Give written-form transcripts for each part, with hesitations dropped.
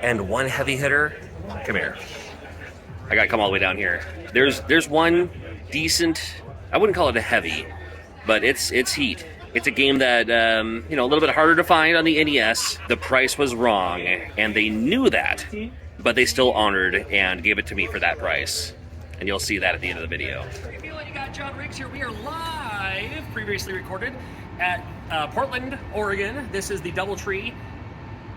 And one heavy hitter, come here. I gotta come all the way down here. There's one decent, I wouldn't call it a heavy, but it's heat. It's a game that, a little bit harder to find on the NES. The price was wrong, and they knew that, but they still honored and gave it to me for that price. And you'll see that at the end of the video. If you got John Riggs here, we are live, previously recorded, at Portland, Oregon. This is the Doubletree,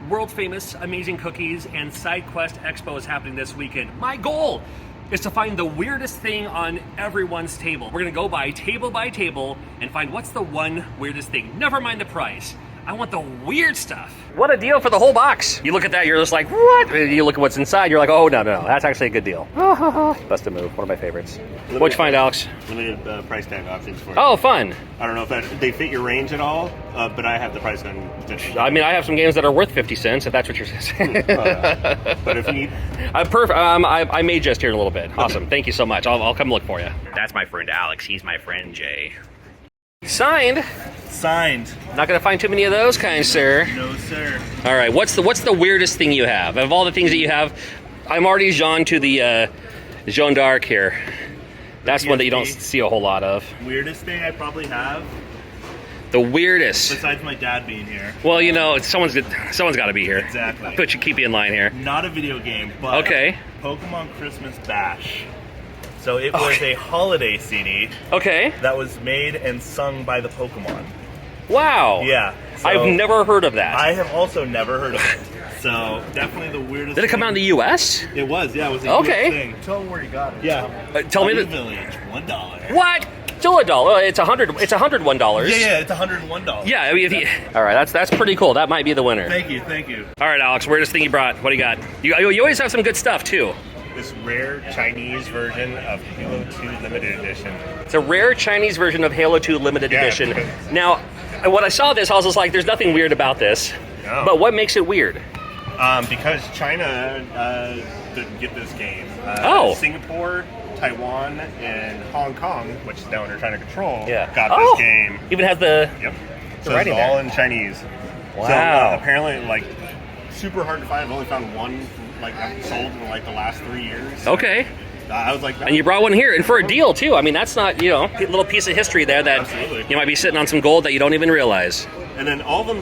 world famous amazing cookies, and Sidequest Expo is happening this weekend. My goal is to find the weirdest thing on everyone's table. We're gonna go by table and find what's the one weirdest thing. Never mind the price. I want the weird stuff. What a deal for the whole box. You look at that, you're just like, what? You look at what's inside, you're like, oh, no, that's actually a good deal. Busted move, one of my favorites. What'd you find, Alex? Limited price tag options for you. Oh, fun. I don't know if they fit your range at all, but I have the price on. I mean, I have some games that are worth 50 cents, if that's what you're saying. But if you need... I'm perfect. I may just here in a little bit. Awesome, thank you so much. I'll come look for you. That's my friend Alex, he's my friend Jay. Signed. Not gonna find too many of those kinds, sir. No, sir. All right, what's the weirdest thing you have? Of all the things that you have, I'm already drawn to the Jeanne d'Arc here. That's one that you don't see a whole lot of. Weirdest thing I probably have. The weirdest. Besides my dad being here. Well, someone's got to be here. Exactly. Keep you in line here. Not a video game, but okay. Pokemon Christmas Bash. So it was a holiday CD. Okay. That was made and sung by the Pokemon. Wow. Yeah. So I've never heard of that. I have also never heard of it. So definitely the weirdest. Did it come out in the U.S.? It was. Yeah, it was a US thing. Tell them where you got it. Yeah. Tell me the Village, $1. What? Still $1. It's $101. Yeah, it's $101. Yeah, I mean, all right, that's pretty cool. That might be the winner. Thank you. All right, Alex, weirdest thing you brought? What do you got? You always have some good stuff too. This rare Chinese version of Halo 2 Limited Edition. It's a rare Chinese version of Halo 2 Limited Edition. Now, when I saw this, I was just like, there's nothing weird about this. No. But what makes it weird? Because China didn't get this game. Singapore, Taiwan, and Hong Kong, which is now under China control, got this game. Even has the... Yep. The so it's all in Chinese. Wow. So apparently, super hard to find. I've only found one, sold in the last 3 years. Okay. I was like... And you brought one here, and for a deal, too. I mean, that's not, a little piece of history there that Absolutely. You might be sitting on some gold that you don't even realize. And then all the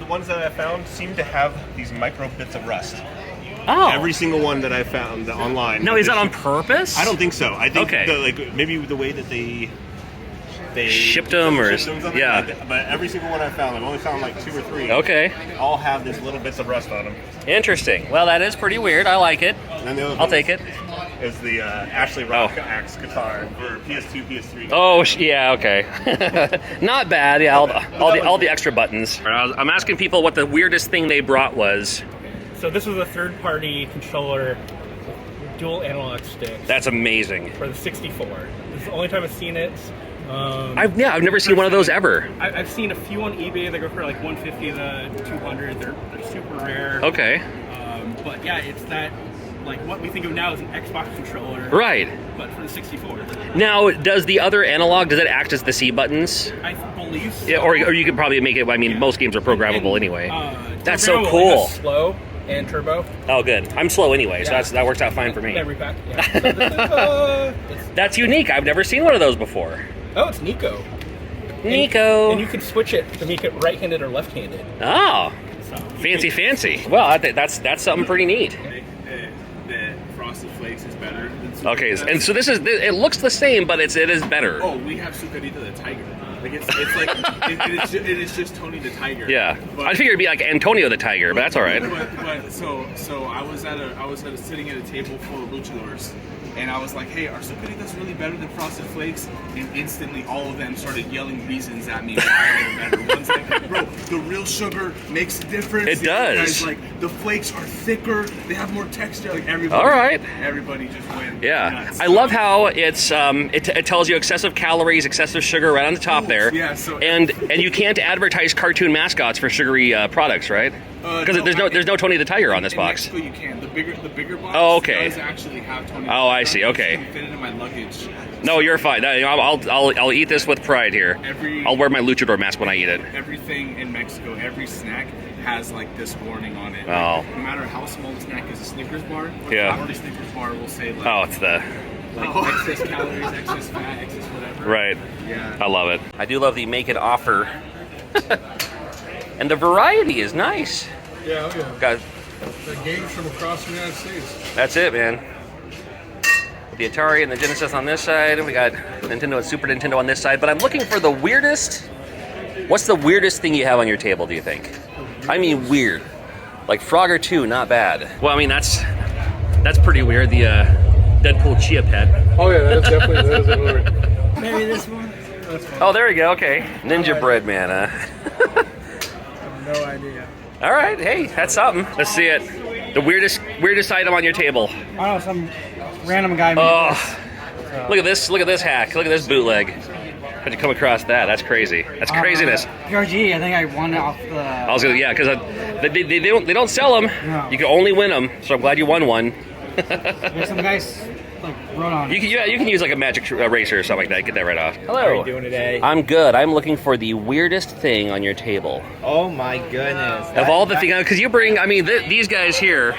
ones that I found seem to have these micro bits of rust. Oh. Every single one that I found online. No, is that on purpose? I don't think so. I think maybe the way that they shipped them but every single one I found, I've only found 2 or 3. Okay. All have these little bits of rust on them. Interesting. Well, that is pretty weird. I like it. I'll take it. Is the Ashley Rock Axe guitar for PS2, PS3. Oh, yeah, okay. Not bad. Yeah, all the extra buttons. I'm asking people what the weirdest thing they brought was. So this was a third-party controller, dual analog sticks. That's amazing. For the 64. This is the only time I've seen it. I've never seen one of those ever. I've seen a few on eBay. They go for $150 to $200. They're super rare. Okay. But yeah, it's that what we think of now as an Xbox controller. Right. But for the 64. Now, does the other analog, does it act as the C buttons? I believe so. Yeah, or you could probably make it. I mean, most games are programmable anyway. That's so programmable, cool. Slow and turbo. Oh, good. I'm slow anyway, so that works out fine for me. Every pack. Yeah. So that's unique. I've never seen one of those before. Oh, it's Nico. And you can switch it to make it right-handed or left-handed. Oh, so, fancy. Well, that's something pretty neat. The Frosted Flakes is better than Sucarita. Okay, and so it looks the same, but it is better. Oh, we have Sucarita the Tiger. It is just Tony the Tiger. Yeah, I figured it'd be like Antonio the Tiger, but that's all right. But so I was sitting at a table full of luchadors, and I was like, hey, are Sucaritas really better than Frosted Flakes? And instantly all of them started yelling reasons at me why they're better. One's like, bro, the real sugar makes a difference. It does. The the flakes are thicker, they have more texture. Everybody. All right. Everybody just went nuts. I love how it's it tells you excessive calories, excessive sugar right on the top there. Yeah. So and you can't advertise cartoon mascots for sugary products, right? Because there's no Tony the Tiger on this box. Mexico you can. The bigger box does actually have Tony. Oh, I see. Okay. I can fit it in my luggage. No, you're fine. I'll eat this with pride here. I'll wear my luchador mask when I eat it. Everything in Mexico, every snack has like this warning on it. Oh. Like, no matter how small the snack is, a Snickers bar, Yeah. or a Snickers bar will say like, Oh, it's the excess calories, excess fat, excess whatever. right. Yeah. I love it. I do love the make it offer, and the variety is nice. Yeah, oh yeah. Got The games from across the United States. that's it, man. The Atari and the Genesis on this side. We got Nintendo and Super Nintendo on this side. But I'm looking for the weirdest. What's the weirdest thing you have on your table, do you think? I mean weird. Like Frogger 2, not bad. Well, I mean, that's pretty weird. The Deadpool Chia Pet. Oh yeah, that is a word. Maybe this one? Oh, there we go. Okay. Ninja Bread Man, No idea. All right. Hey, that's something. Let's see it. The weirdest item on your table. I don't know, some random guy made Oh, this. look at this. Look at this hack. Look at this bootleg. How'd you come across that? That's crazy. That's craziness. PRG, I think I won it off the... I was gonna, yeah, because they don't sell them. No. You can only win them. So I'm glad you won one. There's some guys like wrote on it. You can use like a magic eraser or something like that. Get that right off. Hello. How are you doing today? I'm good. I'm looking for the weirdest thing on your table. Oh my goodness. Of all the things, because you bring, I mean, these guys here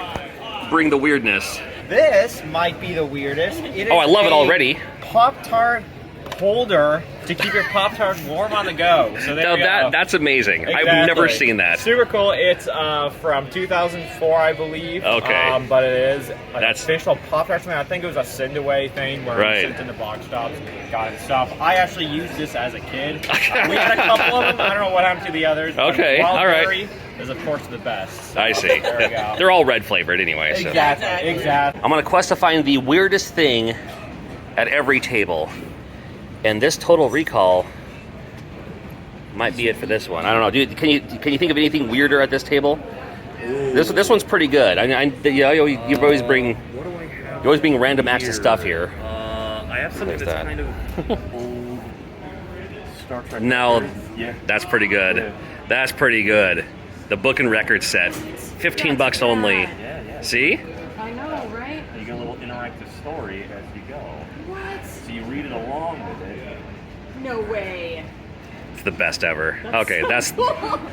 bring the weirdness. This might be the weirdest. It is Oh, I love it already. Pop-Tart holder to keep your Pop-Tarts warm on the go. So there Now, we go. that's amazing. I've Exactly. never seen that. Super cool. It's from 2004, I believe. Okay. But it is an That's- official Pop-Tarts thing. I think it was a send-away thing where Right. we sent in the box tops and got stuff. I actually used this as a kid. We had a couple of them. I don't know what happened to the others. but Okay, Wild all right. Berry is, of course, the best. I see. There we go. They're all red flavored anyway. So. Exactly. I'm on a quest to find the weirdest thing at every table. And this Total Recall might be it for this one. I don't know. Dude, can you think of anything weirder at this table? This one's pretty good. You always bring random acts of stuff here. I have something There's that's that. kind of old Star Trek. Now, Yeah. that's pretty good. Yeah. That's pretty good. The book and record set, $15 only. Yeah. See? I know, right? You get a little interactive story as you go. What? So you read it along with it. No way. It's the best ever. Okay, so that's cool.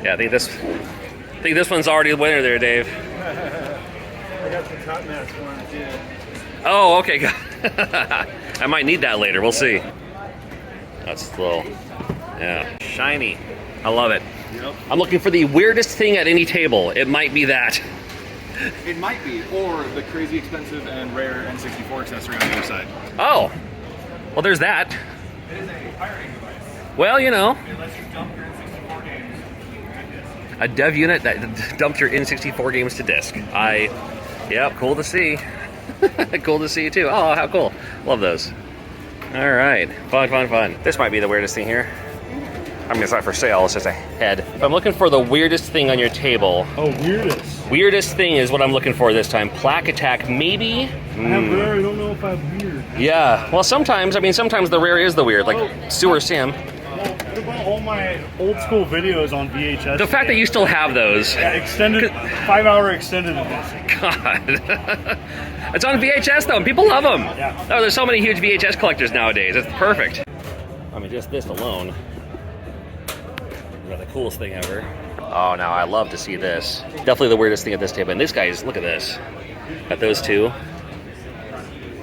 yeah. I think this one's already the winner there, Dave. I got some top mats for it, too. Oh, okay. I might need that later. We'll see. That's a little, yeah, shiny. I love it. Yep. I'm looking for the weirdest thing at any table. It might be that. It might be, or the crazy expensive and rare N64 accessory on the other side. Oh, well, there's that. It is a pirating device. Well, you know, It lets you dump your N64 games. a dev unit that dumps your N64 games to disk. Yep, cool to see. Cool to see too. Oh, how cool. Love those. All right, fun. This might be the weirdest thing here. I mean, it's not for sale, it's just a head. If I'm looking for the weirdest thing on your table. Oh, weirdest. Weirdest thing is what I'm looking for this time. Plaque Attack, maybe? I have rare. I don't know if I have weird. Yeah, well, sometimes the rare is the weird, like Sewer Sam. Well, what about all my old school videos on VHS? The fact that you still have those. Yeah, extended 5-hour extended edition. God. It's on VHS though, and people love them. Yeah. Oh, there's so many huge VHS collectors nowadays. It's perfect. I mean, just this alone. The coolest thing ever. Oh, now I love to see this. Definitely the weirdest thing at this table. And this guy's, look at this. Got those two.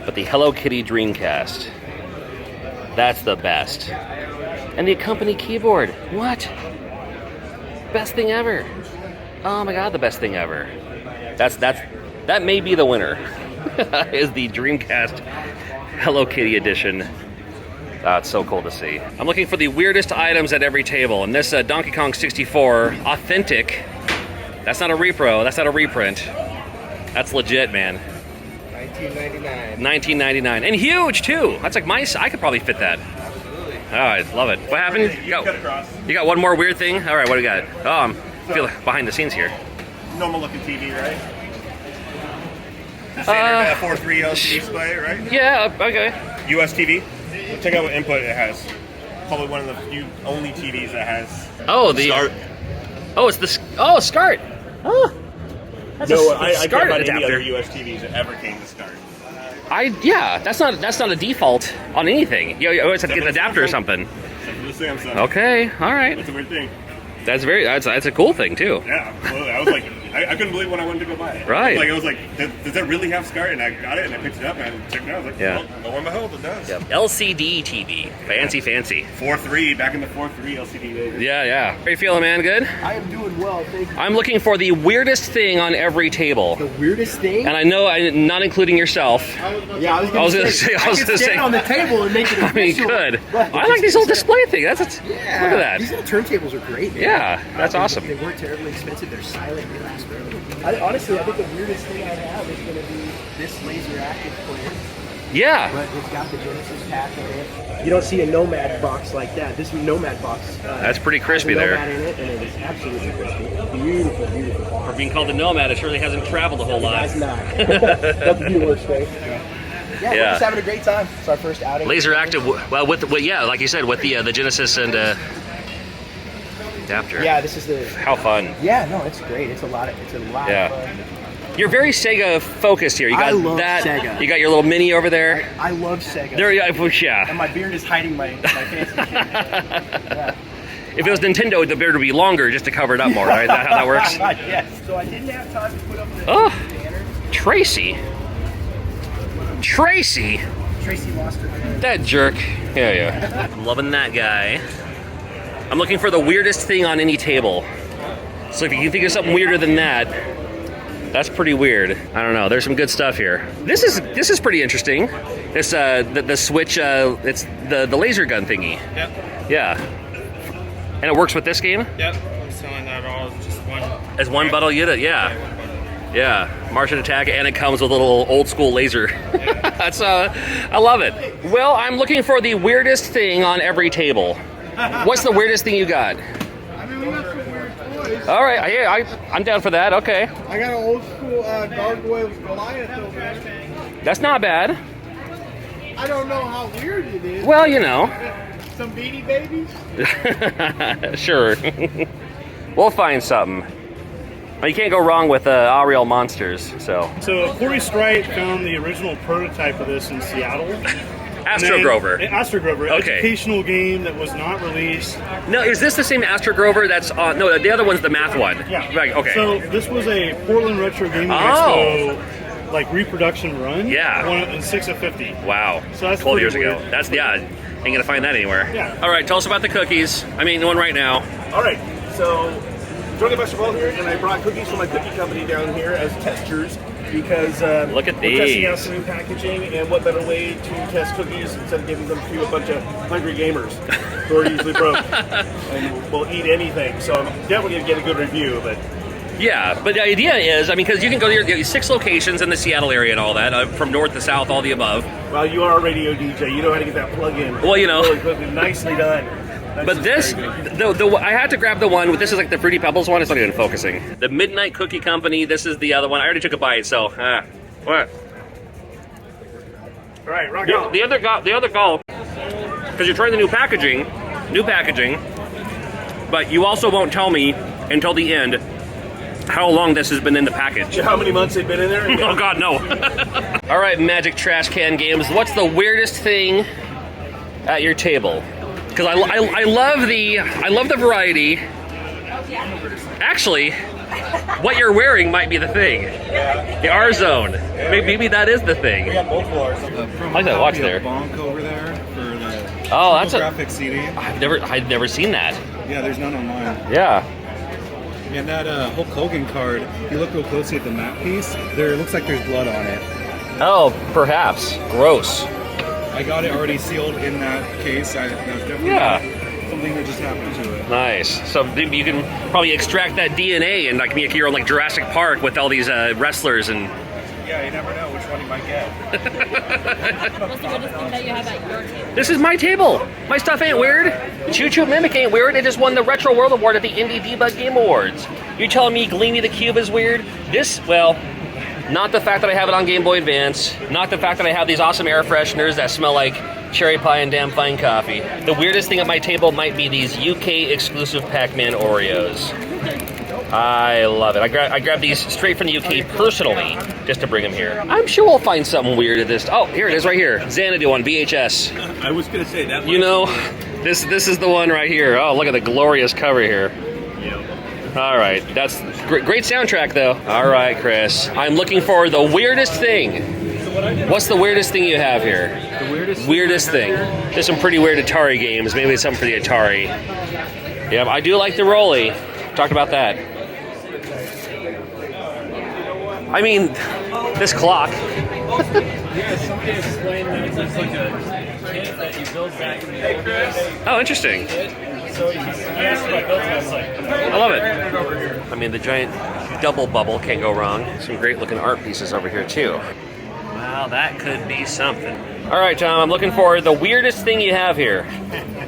But the Hello Kitty Dreamcast. That's the best. And the accompanying keyboard. What? Best thing ever. Oh my God, the best thing ever. That may be the winner. Is the Dreamcast Hello Kitty edition. It's so cool to see. I'm looking for the weirdest items at every table, and this Donkey Kong 64 authentic. That's not a repro. That's not a reprint. That's legit, man. 1999. 1999, and huge too. That's like I could probably fit that. Absolutely. Oh, I love it. What happened? You got one more weird thing. All right, what do you got? Oh, I'm feel behind the scenes here. Normal looking TV, right? The standard 4:3 LCD display, right? Yeah. Okay. US TV. Check out what input it has. Probably one of the few only TVs that has. Oh, the SCART. Oh, it's the SCART. Oh. That's No, a I can't SCART find any adapter. other US TVs that ever came to SCART. Yeah, that's not a default on anything. You always have to get an adapter or something. Except for the Samsung. Okay, all right. That's a weird thing. That's a cool thing too. Yeah, well, I was like, I couldn't believe when I went to go buy it. Right. I was like, does that really have SCART? And I got it and I picked it up and I checked it out. I was like, Yeah. well, lo and behold, it does. Yep. LCD TV, fancy. 4.3, back in the 4.3 LCD days. Yeah. How you feeling, man? Good. I am doing well, thank you. I'm looking for the weirdest thing on every table, The weirdest thing? and I know I'm not including yourself. Yeah, I was gonna say, I could stand on the table and make it I mean, official. good. but I like these little display things. Look at that. These little turntables are great. Man. Yeah, that's awesome. They weren't terribly expensive. They're silent. They last forever. Honestly, I think the weirdest thing I have is going to be this laser active player. Yeah. But it's got the Genesis pack in it. You don't see a Nomad box like that. This Nomad box. That's pretty crispy has a there. Nomad in it, and it is absolutely crispy. Beautiful box. For being called the Nomad, it surely hasn't traveled a whole lot. That's not. That would be the worst way. Yeah, we're just having a great time. It's our first outing. Laser active, well, like you said, with the Genesis and adapter. Yeah, this is the. How fun. Yeah, no, it's great. It's a lot of Yeah. fun. You're very Sega focused here. You got I love that. Sega. You got your little mini over there. I love Sega. There, yeah. And my beard is hiding my fancy shit. Yeah. If it was Nintendo, the beard would be longer just to cover it up more, right? Is that how that works? Yes. So I didn't have time to put up the banner. Tracy Tracy lost her banner. that jerk. Yeah. I'm loving that guy. I'm looking for the weirdest thing on any table. So if you can think of something weirder than that, that's pretty weird. I don't know. There's some good stuff here. This is pretty interesting. It's the Switch. It's the laser gun thingy. Yep. Yeah. And it works with this game. Yep. I'm selling that all just one. As one bundle unit. Yeah. Yeah. Martian attack, and it comes with a little old school laser. That's I love it. Well, I'm looking for the weirdest thing on every table. What's the weirdest thing you got? I mean, we got some weird toys. All right, I'm down for that. Okay, I got an old school Gargoyles Goliath over there. that's not bad. I don't know how weird it is. Well, you know, Some Beanie Babies. sure. We'll find something. Well, you can't go wrong with Ariel monsters. So Corey Strite found the original prototype of this in Seattle. Astro Grover. Astro Grover. Okay. Educational game that was not released. No, is this the same Astro Grover that's on? No, the other one's the math one. Yeah. Right. Okay. So this was a Portland Retro Gaming Expo like reproduction run. Yeah. Won it in 6 of 50. Wow. So that's 12 years pretty ago. weird. That's ain't gonna find that anywhere. Yeah. All right, tell us about the cookies. I mean, the one right now. All right, so Drunken Vegetable here, and I brought cookies from my cookie company down here as testers because Look at we're testing these. out some new packaging, and what better way to test cookies instead of giving them to a bunch of hungry gamers who are usually broke and will eat anything. So I'm definitely gonna get a good review, but. Yeah, but the idea is, I mean, because you can go to your 6 locations in the Seattle area and all that, from north to south, all the above. Well, you are a radio DJ. You know how to get that plug in. Well, you know. Really quickly. Nicely done. That's But this, just very good. I had to grab the one. This is like the Fruity Pebbles one. It's not even focusing. The Midnight Cookie Company. This is the other one. I already took a bite, so what? All right, rock on. The other goal, because you're trying the new packaging, but you also won't tell me until the end how long this has been in the package. How many months they've been in there? Oh God, no. All right, Magic Trash Can Games. What's the weirdest thing at your table? Because I love the variety. Actually, what you're wearing might be the thing. The R Zone. Maybe that is the thing. We got both floors. I like that watch there. Bonk over there for the Oh, that's a. graphic CD. I've never seen that. Yeah, there's none online. Yeah. And that Hulk Hogan card, if you look real closely at the map piece, it looks like there's blood on it. Oh, perhaps. Gross. I got it already sealed in that case. That was definitely something that just happened to it. Nice. So you can probably extract that DNA and like make your own like Jurassic Park with all these wrestlers and. Yeah, you never know which one you might get. What's the weirdest thing that you have at your table? This is my table. My stuff ain't weird. Choo Choo Mimic ain't weird. It just won the Retro World Award at the Indie Debug Game Awards. You telling me Gleamy the Cube is weird? Not the fact that I have it on Game Boy Advance. Not the fact that I have these awesome air fresheners that smell like cherry pie and damn fine coffee. The weirdest thing at my table might be these UK exclusive Pac-Man Oreos. I love it. I grabbed these straight from the UK personally just to bring them here. I'm sure we'll find something weird at this. Oh, here it is right here. Xanadu on VHS. I was going to say that. You know, this is the one right here. Oh, look at the glorious cover here. All right, that's great soundtrack though. All right, Chris, I'm looking for the weirdest thing. What's the weirdest thing you have here? The weirdest thing. There's some pretty weird Atari games. Maybe it's something for the Atari. Yeah, I do like the Rolly. Talked about that. I mean, this clock. Yeah, somebody explained that it's like a kit that you build back in the old days. Oh, interesting. So you asked about built it, like, I love it. I mean, the giant double bubble can't go wrong. Some great looking art pieces over here too. Wow, that could be something. All right, Tom, I'm looking for the weirdest thing you have here.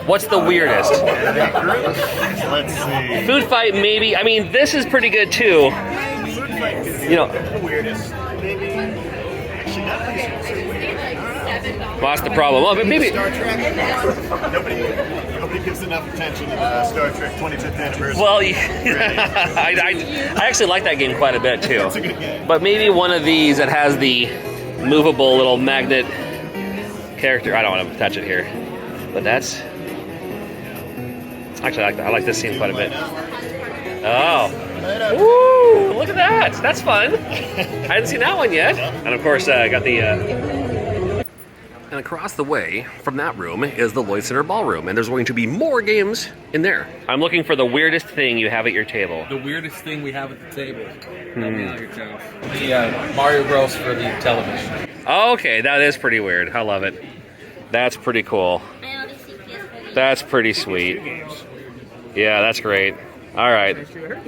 What's the weirdest? Let's see. Food fight, maybe. I mean, this is pretty good too. Food fight could be You know, the weirdest. Maybe. Actually, not lost the problem. Oh, but maybe. Star Trek. Nobody gives enough attention to Star Trek 25th anniversary. Well, I actually like that game quite a bit too. It's a good game. But maybe one of these that has the movable little magnet character. I don't want to touch it here, but that's actually I like this scene quite a bit. Oh, woo! Look at that. That's fun. I hadn't seen that one yet. And of course, I got the. And across the way from that room is the Lloyd Center Ballroom, and there's going to be more games in there. I'm looking for the weirdest thing you have at your table. The weirdest thing we have at the table. Help me out here, Joe. The Mario Bros. For the television. Okay, that is pretty weird. I love it. That's pretty cool. That's pretty sweet. Yeah, that's great. All right,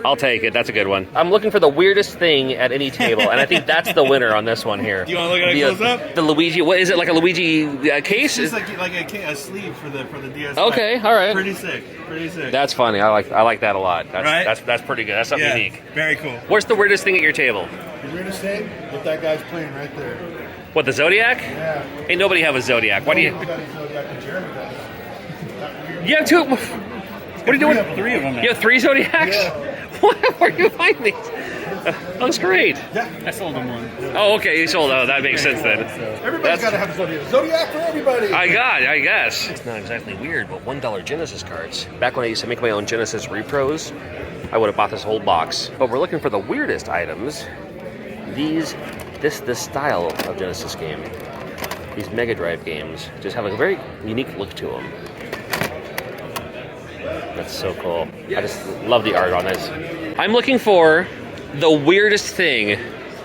I'll take it. That's a good one. I'm looking for the weirdest thing at any table, and I think that's the winner on this one here. Do you want to look at it close up? The Luigi. What is it? Like a Luigi case? It's just like a sleeve for the DS. Okay, all right. Pretty sick. Pretty sick. That's funny. I like that a lot. That's, right? That's pretty good. That's something unique. Very cool. What's the weirdest thing at your table? The weirdest thing? What that guy's playing right there. What, the Zodiac? Yeah. Ain't nobody have a Zodiac. Why do you? You have two. What are you doing? Three of them. You have 3 Zodiacs? Yeah. Where do you find these? That's great. I sold them one. Oh, okay, you sold out. That makes sense then. Everybody's got to have a Zodiac. Zodiac for everybody. I guess. It's not exactly weird, but $1 Genesis cards. Back when I used to make my own Genesis repros, I would have bought this whole box. But we're looking for the weirdest items. This style of Genesis game. These Mega Drive games just have a very unique look to them. That's so cool. I just love the art on this. I'm looking for the weirdest thing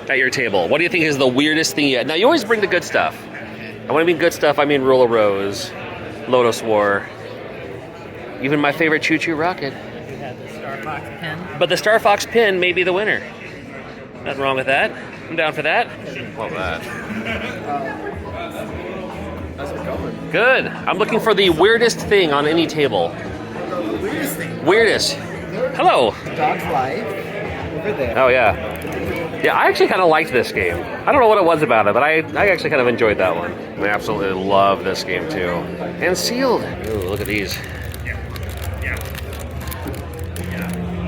at your table. What do you think is the weirdest thing yet? Now, you always bring the good stuff. And when I mean good stuff, I mean Rule of Rose, Lotus War, even my favorite Choo Choo Rocket. You had the Star Fox pin. But the Star Fox pin may be the winner. Nothing wrong with that. I'm down for that. Love that. Good. I'm looking for the weirdest thing on any table. Weirdest thing. Weirdest. Hello. Dog's Life. Over there. Oh, yeah. Yeah, I actually kind of liked this game. I don't know what it was about it, but I actually kind of enjoyed that one. I absolutely love this game, too. And sealed. Ooh, look at these.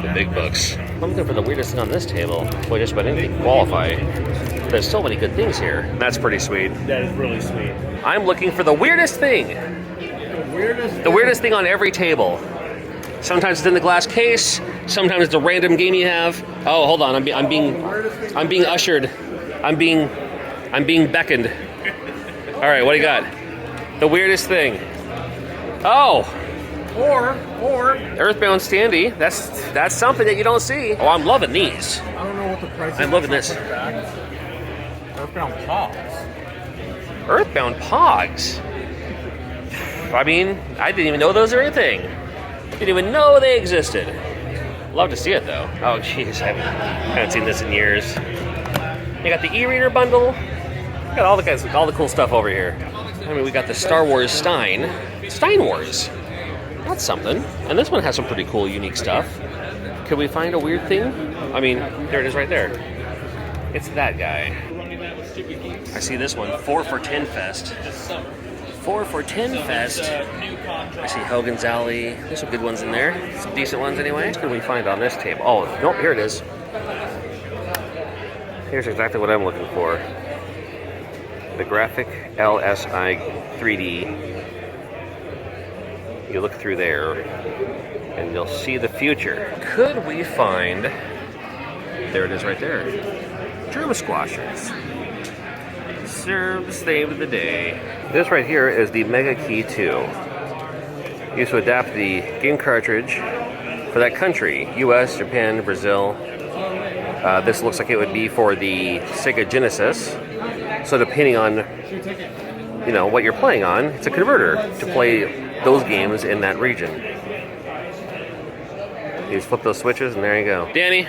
The big books. I'm looking for the weirdest thing on this table. Boy, just about anything qualify. There's so many good things here. That's pretty sweet. That is really sweet. I'm looking for the weirdest thing. The weirdest thing on every table. Sometimes it's in the glass case. Sometimes it's a random game you have. Oh, hold on. I'm being ushered. I'm being beckoned. All right, what do you got? The weirdest thing. Oh. Or Earthbound Standy. That's something that you don't see. Oh, I'm loving these. I don't know what the price is. I'm loving this. Earthbound Pogs. Earthbound Pogs. I mean, I didn't even know those were a thing. Didn't even know they existed. Love to see it though. Oh jeez, I haven't seen this in years. You got the e-reader bundle. Got all the cool stuff over here. I mean, we got the Star Wars Stein Wars. That's something. And this one has some pretty cool, unique stuff. Could we find a weird thing? I mean, there it is right there. It's that guy. I see this one, 4 for 10 Fest. 4 for 10 Fest. I see Hogan's Alley. There's some good ones in there. Some decent ones anyway. What can we find on this table? Oh, nope, here it is. Here's exactly what I'm looking for. The Graphic LSI 3D. You look through there. and you'll see the future. Could we find, there it is right there, Germ Squashers. Serves the name of the day. This right here is the Mega Key 2. Used to adapt the game cartridge for that country, US, Japan, Brazil. This looks like it would be for the Sega Genesis. So depending on, you know, what you're playing on, it's a converter to play those games in that region. You just flip those switches and there you go. Danny,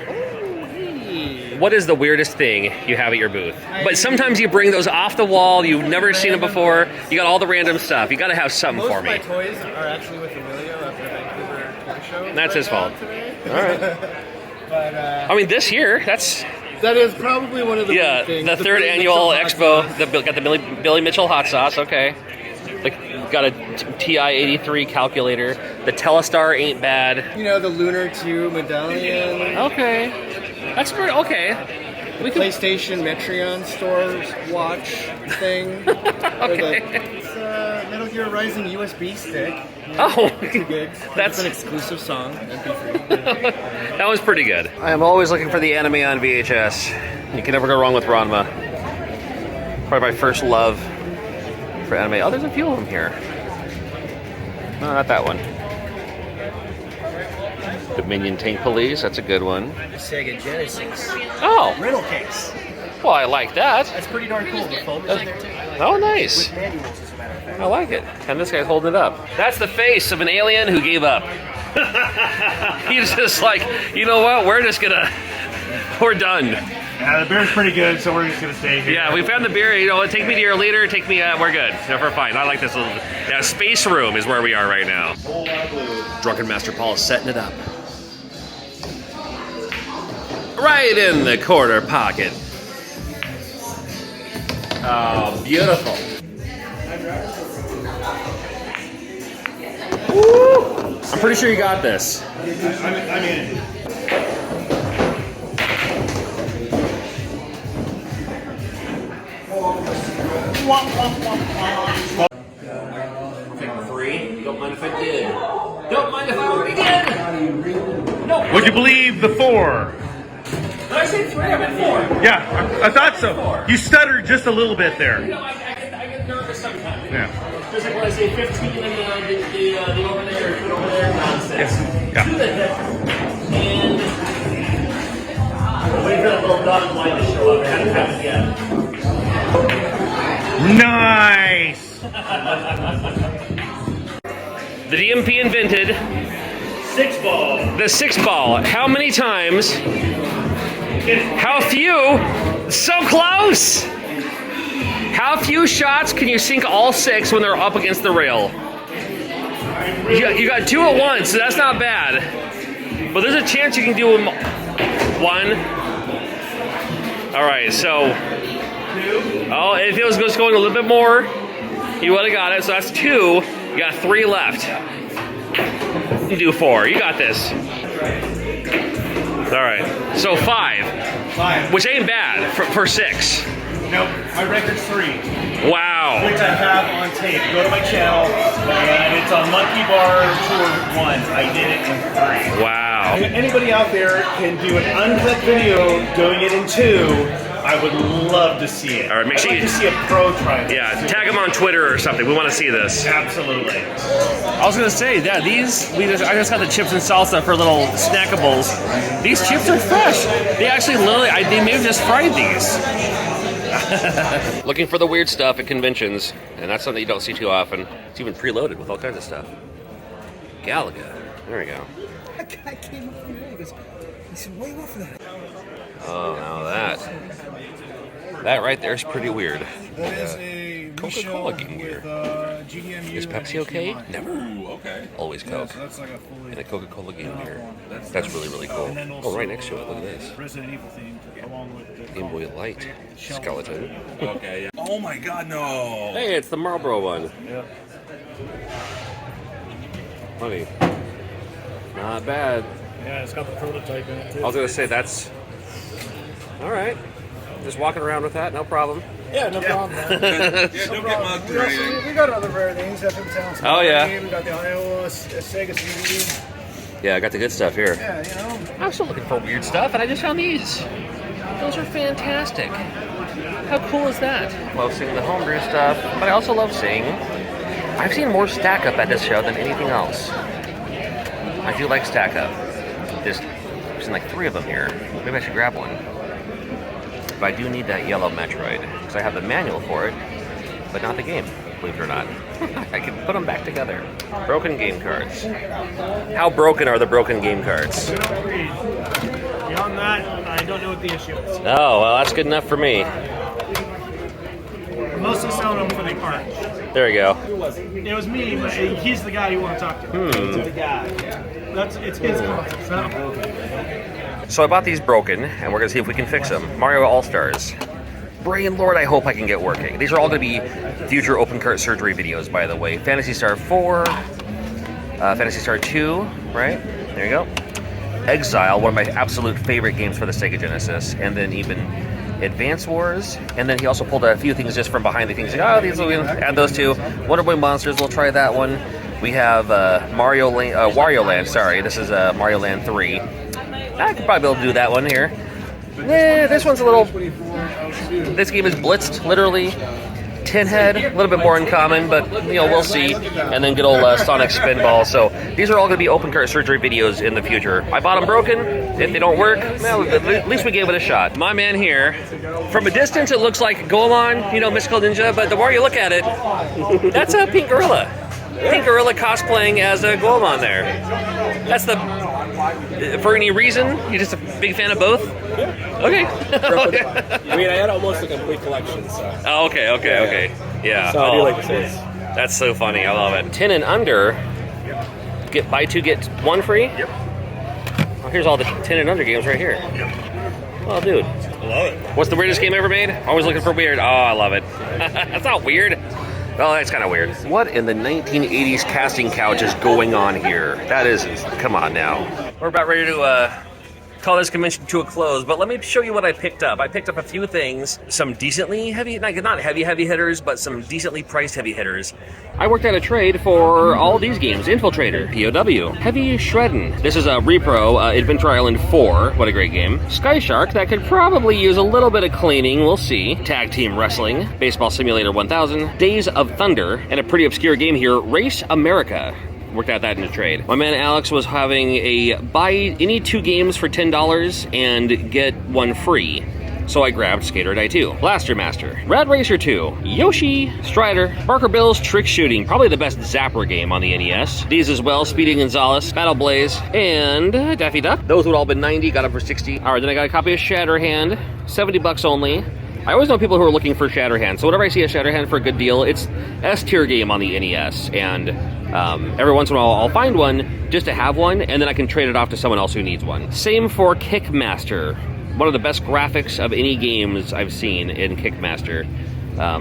what is the weirdest thing you have at your booth? But sometimes you bring those off the wall, you've never seen them before, you got all the random stuff. You gotta have something for me. Most of my toys are actually with Emilio at the Vancouver Toy Show. That's his fault. Alright. But, I mean, this year, that is probably one of the weird things. The third annual expo, got the Billy Mitchell hot sauce, okay. Got a TI-83 calculator. The Telestar ain't bad. You know, the Lunar 2 medallion. Okay. That's pretty, okay. We can... PlayStation Metreon store watch thing. Okay. It's Metal Gear Rising USB stick. Oh, 2 gigs. That's an exclusive song. MP3. That was pretty good. I am always looking for the anime on VHS. You can never go wrong with Ranma. Probably my first love for anime. Oh, there's a few of them here. No, not that one. Dominion Tank Police, that's a good one. Sega Genesis. Oh! Rental case. Well, I like that. That's pretty darn cool. The foam is in there too. Oh, nice. With manuals, as a matter of fact. I like it. And this guy's holding it up. That's the face of an alien who gave up. He's just like, you know what? We're done. Yeah, the beer's pretty good, so we're just gonna stay here. Yeah, we found the beer. You know, take me to your leader. Take me. We're good. No, we're fine. I like this little. Yeah, space room is where we are right now. Drunken Master Paul is setting it up. Right in the corner pocket. Oh, beautiful. Woo! I'm pretty sure you got this. I'm in. Take 3. Don't mind if I did. Don't mind if I already did. No. Would you believe the 4? Did I say 3? I meant 4. Yeah, I thought so. You stuttered just a little bit there. You know, I get nervous sometimes. Yeah. Just like when I say 15 and the over there, nonsense. Yeah. Do the hip. And wait for that little dotted line to show up. I haven't had it yet. Nice! The DMP invented 6-ball. the 6-ball. How many times? How few? So close! How few shots can you sink all 6 when they're up against the rail? You got 2 at once, so that's not bad. But there's a chance you can do them 1. All right, so. Oh, if it was just going a little bit more, you would have got it. So that's 2. You got 3 left. You do 4. You got this. All right. So 5. 5. Which ain't bad for 6. Nope. My record's 3. Wow. Which I have on tape. Go to my channel, and it's on Monkey Bar Tour 1. I did it in 3. Wow. If anybody out there can do an uncut video doing it in 2, I would love to see it. All right, make sure I'd like to see a pro try this. Yeah, tag them on Twitter or something. We want to see this. Absolutely. I was gonna say, yeah, I just got the chips and salsa for little snackables. These chips are fresh. They actually they may have just fried these. Looking for the weird stuff at conventions, and that's something you don't see too often. It's even preloaded with all kinds of stuff. Galaga. There we go. A guy came up from there. He goes, he said, what do you want for that? Oh, now that right there is pretty weird. That is a Coca-Cola Game Gear. GDMU. Is Pepsi okay? Never. Okay. Always Coke. So that's like a fully And a Coca-Cola Game Gear. That's really, really cool. Oh, right next to it. Look at this. Resident Evil themed, along with the Game Boy Light skeleton. Okay. Yeah. Oh my God, no! Hey, it's the Marlboro one. Yeah. Funny. Not bad. Yeah, it's got the prototype in it too. I was gonna say that's all right. Just walking around with that, no problem. Yeah, no problem, man. Don't get mugged or anything. We got other rare things. That's what it sounds like. Oh, yeah. We got the Iowa Sega CD. Yeah, I got the good stuff here. Yeah, you know. I'm still looking for weird stuff, and I just found these. Those are fantastic. How cool is that? Love seeing the homebrew stuff, but I also love seeing... I've seen more stack up at this show than anything else. I do like stack up. I've seen like 3 of them here. Maybe I should grab one. But I do need that yellow Metroid, because I have the manual for it, but not the game, believe it or not. I can put them back together. Broken game cards. How broken are the broken game cards? Beyond that, I don't know what the issue is. Oh, well, that's good enough for me. I'm mostly selling them for the art. There we go. It was me, but he's the guy you want to talk to. It's the guy. It's his concept. So I bought these broken, and we're going to see if we can fix them. Mario All-Stars. Brain Lord, I hope I can get working. These are all going to be future open cart surgery videos, by the way. Phantasy Star 4, Phantasy Star 2, right? There you go. Exile, one of my absolute favorite games for the Sega Genesis, and then even Advance Wars, and then he also pulled a few things just from behind the things. Like, oh, these will add those two. Wonder Boy Monsters, we'll try that one. We have Wario Land. Sorry, this is Mario Land 3. I could probably be able to do that one here. This one's a little. This game is blitzed, literally. Tinhead, a little bit more uncommon, but we'll see. And then good old Sonic Spinball. So these are all going to be open cart surgery videos in the future. I bought them broken. If they don't work, well, at least we gave it a shot. My man here, from a distance, it looks like Goemon, Mystical Ninja, but the more you look at it, that's a Pink Gorilla. Pink Gorilla cosplaying as a Goemon there. That's the. For any reason? You're just a big fan of both? Okay. I mean, I had almost a complete collection, so. Oh, okay. Yeah. So I do like the sets. That's so funny. I love it. 10 and under, buy 2 get 1 free? Yep. Oh, here's all the 10 and under games right here. Yep. Oh, dude. I love it. What's the weirdest game ever made? Always looking for weird. Oh, I love it. That's not weird. Well, that's kind of weird. What in the 1980s casting couch is going on here? That is, come on now. We're about ready to call this convention to a close, but let me show you what I picked up. I picked up a few things, some decently heavy, not heavy hitters, but some decently priced heavy hitters. I worked at a trade for all these games: Infiltrator, POW, Heavy Shreddin'. This is a repro, Adventure Island 4, what a great game. Sky Shark, that could probably use a little bit of cleaning, we'll see. Tag Team Wrestling, Baseball Simulator 1000, Days of Thunder, and a pretty obscure game here, Race America. Worked out that in a trade. My man Alex was having a buy any 2 games for $10 and get 1 free. So I grabbed Skater Die 2, Blaster Master, Rad Racer 2, Yoshi, Strider, Barker Bill's Trick Shooting, probably the best Zapper game on the NES. These as well, Speedy Gonzales, Battle Blaze, and Daffy Duck. Those would all been 90, got them for 60. All right, then I got a copy of Shatterhand, $70 only. I always know people who are looking for Shatterhand, so whenever I see a Shatterhand for a good deal, it's S-tier game on the NES, and every once in a while I'll find one just to have one, and then I can trade it off to someone else who needs one. Same for Kickmaster, one of the best graphics of any games I've seen in Kickmaster.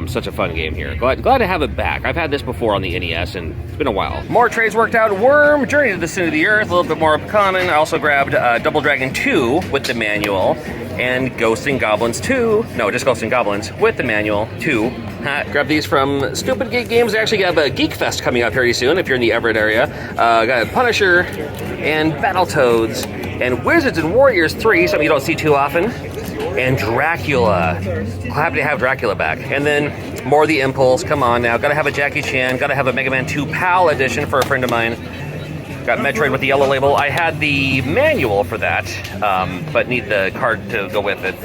Such a fun game here. Glad to have it back. I've had this before on the NES, and it's been a while. More trades worked out. Worm, Journey to the Center of the Earth, a little bit more common. I also grabbed Double Dragon 2 with the manual, and Ghosts and Goblins 2. No, just Ghosts and Goblins with the manual 2. Grab these from Stupid Geek Games. They actually have a Geek Fest coming up pretty soon if you're in the Everett area. Got Punisher and Battletoads and Wizards and Warriors 3, something you don't see too often. And Dracula. Happy to have Dracula back. And then more of the Impulse. Come on now. Gotta have a Jackie Chan. Gotta have a Mega Man 2 PAL edition for a friend of mine. Got Metroid with the yellow label. I had the manual for that, but need the card to go with it.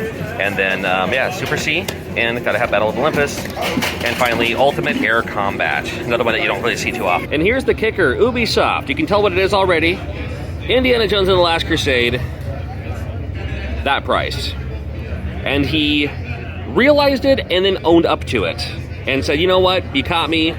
And then, yeah, Super C. And gotta have Battle of Olympus. And finally, Ultimate Air Combat. Another one that you don't really see too often. And here's the kicker. Ubisoft. You can tell what it is already. Indiana Jones and the Last Crusade. That price. And he realized it and then owned up to it and said, you know what, you caught me,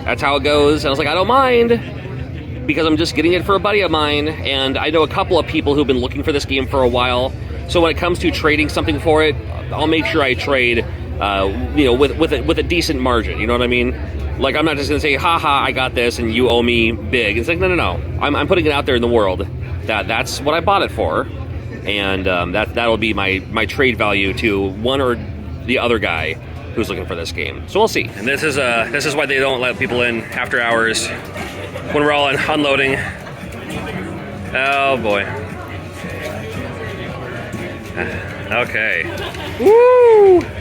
that's how it goes. And I was like, I don't mind, because I'm just getting it for a buddy of mine, and I know a couple of people who've been looking for this game for a while. So when it comes to trading something for it, I'll make sure I trade with a decent margin, you know what I mean? Like, I'm not just gonna say, haha, I got this and you owe me big. It's like, no. I'm putting it out there in the world that's what I bought it for. And that'll be my trade value to one or the other guy who's looking for this game. So we'll see. And this is why they don't let people in after hours when we're all unloading. Oh boy. Okay. Woo!